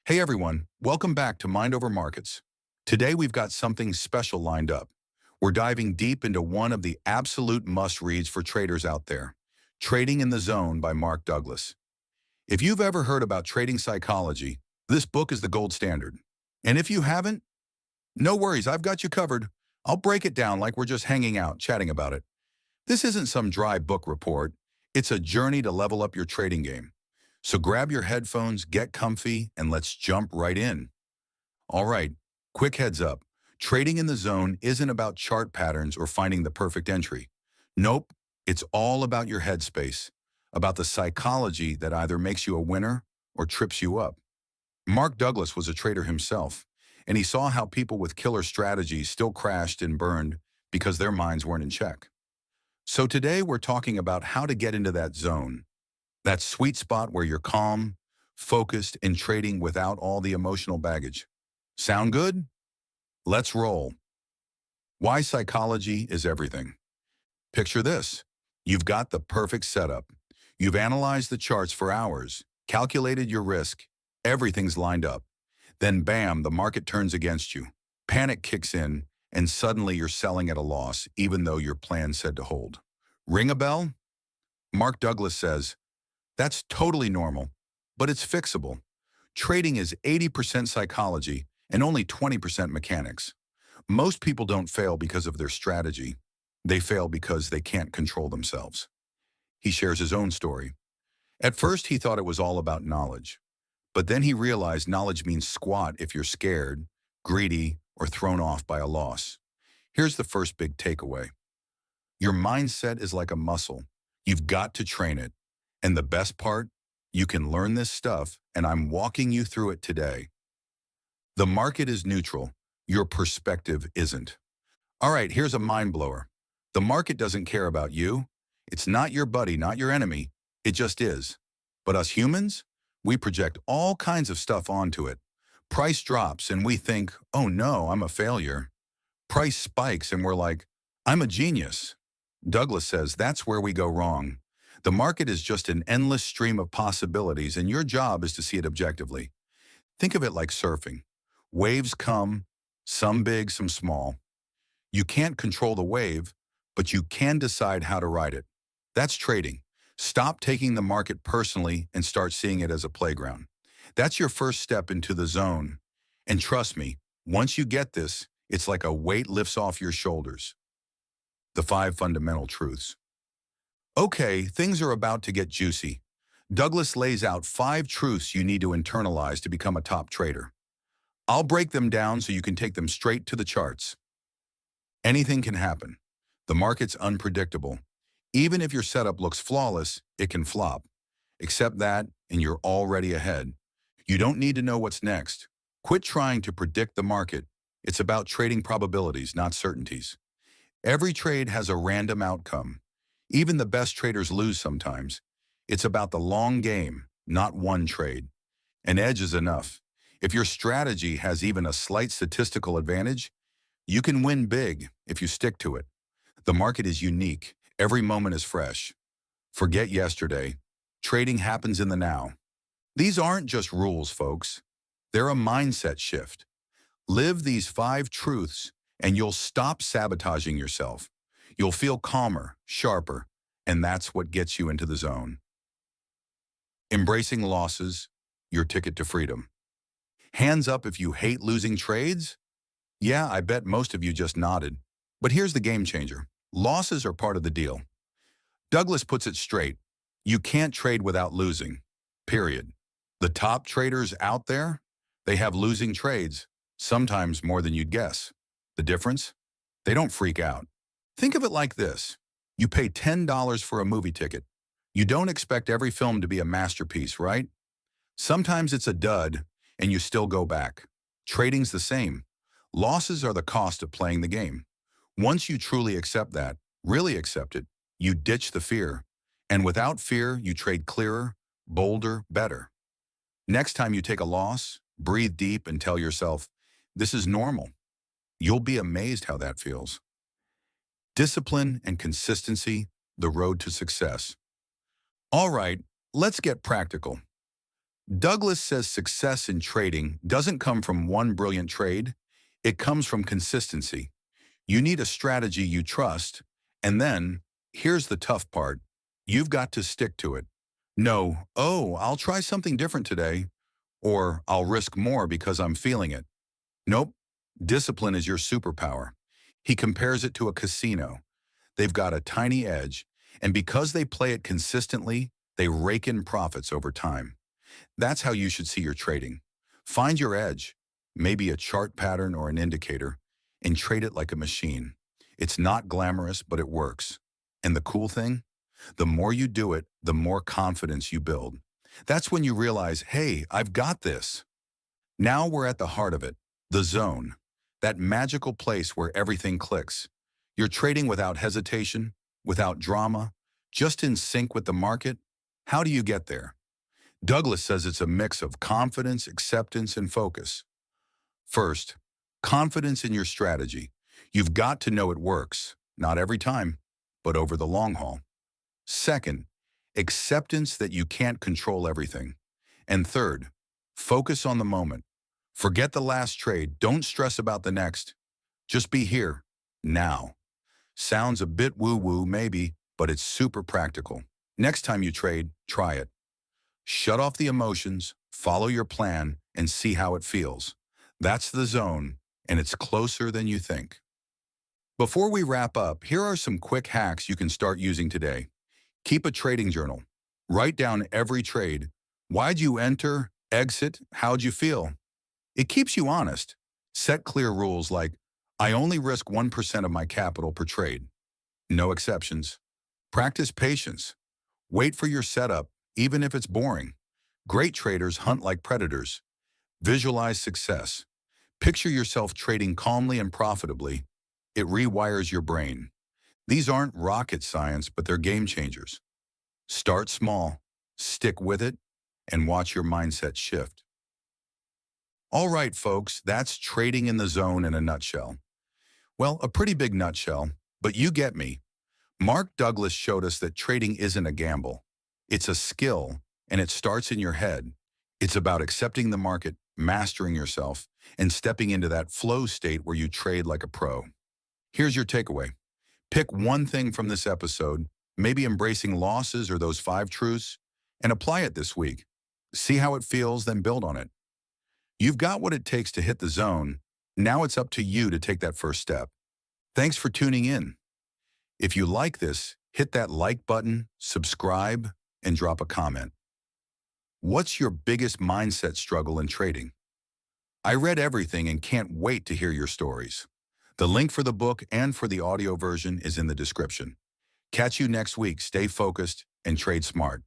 Hey everyone, welcome back to Mind Over Marketz. Today we've got something special lined up. We're diving deep into one of the absolute must-reads for traders out there, Trading in the Zone by Mark Douglas. If you've ever heard about trading psychology, this book is the gold standard. And if you haven't, no worries, I've got you covered. I'll break it down like we're just hanging out, chatting about it. This isn't some dry book report. It's a journey to level up your trading game. So grab your headphones, get comfy, and let's jump right in. All right, quick heads up. Trading in the zone isn't about chart patterns or finding the perfect entry. Nope, it's all about your headspace, about the psychology that either makes you a winner or trips you up. Mark Douglas was a trader himself, and he saw how people with killer strategies still crashed and burned because their minds weren't in check. So today we're talking about how to get into that zone, that sweet spot where you're calm, focused, and trading without all the emotional baggage. Sound good? Let's roll. Why psychology is everything. Picture this. You've got the perfect setup. You've analyzed the charts for hours, calculated your risk, everything's lined up. Then bam, the market turns against you. Panic kicks in, and suddenly you're selling at a loss, even though your plan said to hold. Ring a bell? Mark Douglas says, that's totally normal, but it's fixable. Trading is 80% psychology and only 20% mechanics. Most people don't fail because of their strategy. They fail because they can't control themselves. He shares his own story. At first, he thought it was all about knowledge. But then he realized knowledge means squat if you're scared, greedy, or thrown off by a loss. Here's the first big takeaway. Your mindset is like a muscle. You've got to train it. And the best part, you can learn this stuff, and I'm walking you through it today. The market is neutral. Your perspective isn't. All right, here's a mind blower. The market doesn't care about you. It's not your buddy, not your enemy. It just is. But us humans, we project all kinds of stuff onto it. Price drops and we think, oh no, I'm a failure. Price spikes and we're like, I'm a genius. Douglas says that's where we go wrong. The market is just an endless stream of possibilities, and your job is to see it objectively. Think of it like surfing. Waves come, some big, some small. You can't control the wave, but you can decide how to ride it. That's trading. Stop taking the market personally and start seeing it as a playground. That's your first step into the zone. And trust me, once you get this, it's like a weight lifts off your shoulders. The 5 fundamental truths. Okay, things are about to get juicy. Douglas lays out 5 truths you need to internalize to become a top trader. I'll break them down so you can take them straight to the charts. Anything can happen. The market's unpredictable. Even if your setup looks flawless, it can flop. Accept that, and you're already ahead. You don't need to know what's next. Quit trying to predict the market. It's about trading probabilities, not certainties. Every trade has a random outcome. Even the best traders lose sometimes. It's about the long game, not one trade. An edge is enough. If your strategy has even a slight statistical advantage, you can win big if you stick to it. The market is unique. Every moment is fresh. Forget yesterday. Trading happens in the now. These aren't just rules, folks. They're a mindset shift. Live these 5 truths, and you'll stop sabotaging yourself. You'll feel calmer, sharper, and that's what gets you into the zone. Embracing losses, your ticket to freedom. Hands up if you hate losing trades? Yeah, I bet most of you just nodded. But here's the game changer. Losses are part of the deal. Douglas puts it straight. You can't trade without losing, period. The top traders out there, they have losing trades, sometimes more than you'd guess. The difference? They don't freak out. Think of it like this. You pay $10 for a movie ticket. You don't expect every film to be a masterpiece, right? Sometimes it's a dud, and you still go back. Trading's the same. Losses are the cost of playing the game. Once you truly accept that, really accept it, you ditch the fear. And without fear, you trade clearer, bolder, better. Next time you take a loss, breathe deep and tell yourself, this is normal. You'll be amazed how that feels. Discipline and consistency, the road to success. All right, let's get practical. Douglas says success in trading doesn't come from one brilliant trade, it comes from consistency. You need a strategy you trust, and then, here's the tough part, you've got to stick to it. No, oh, I'll try something different today, or I'll risk more because I'm feeling it. Nope, discipline is your superpower. He compares it to a casino. They've got a tiny edge, and because they play it consistently, they rake in profits over time. That's how you should see your trading. Find your edge, maybe a chart pattern or an indicator, and trade it like a machine. It's not glamorous, but it works. And the cool thing? The more you do it, the more confidence you build. That's when you realize, hey, I've got this. Now we're at the heart of it, the zone, that magical place where everything clicks. You're trading without hesitation, without drama, just in sync with the market. How do you get there? Douglas says it's a mix of confidence, acceptance, and focus. First, confidence in your strategy. You've got to know it works, not every time, but over the long haul. Second, acceptance that you can't control everything. And third, focus on the moment. Forget the last trade. Don't stress about the next. Just be here, now. Sounds a bit woo-woo, maybe, but it's super practical. Next time you trade, try it. Shut off the emotions, follow your plan, and see how it feels. That's the zone, and it's closer than you think. Before we wrap up, here are some quick hacks you can start using today. Keep a trading journal. Write down every trade. Why'd you enter, exit, how'd you feel? It keeps you honest. Set clear rules like, I only risk 1% of my capital per trade. No exceptions. Practice patience. Wait for your setup, even if it's boring. Great traders hunt like predators. Visualize success. Picture yourself trading calmly and profitably. It rewires your brain. These aren't rocket science, but they're game changers. Start small, stick with it, and watch your mindset shift. All right, folks, that's trading in the zone in a nutshell. Well, a pretty big nutshell, but you get me. Mark Douglas showed us that trading isn't a gamble. It's a skill, and it starts in your head. It's about accepting the market, mastering yourself, and stepping into that flow state where you trade like a pro. Here's your takeaway. Pick one thing from this episode, maybe embracing losses or those 5 truths, and apply it this week. See how it feels, then build on it. You've got what it takes to hit the zone. Now it's up to you to take that first step. Thanks for tuning in. If you like this, hit that like button, subscribe, and drop a comment. What's your biggest mindset struggle in trading? I read everything and can't wait to hear your stories. The link for the book and for the audio version is in the description. Catch you next week. Stay focused and trade smart.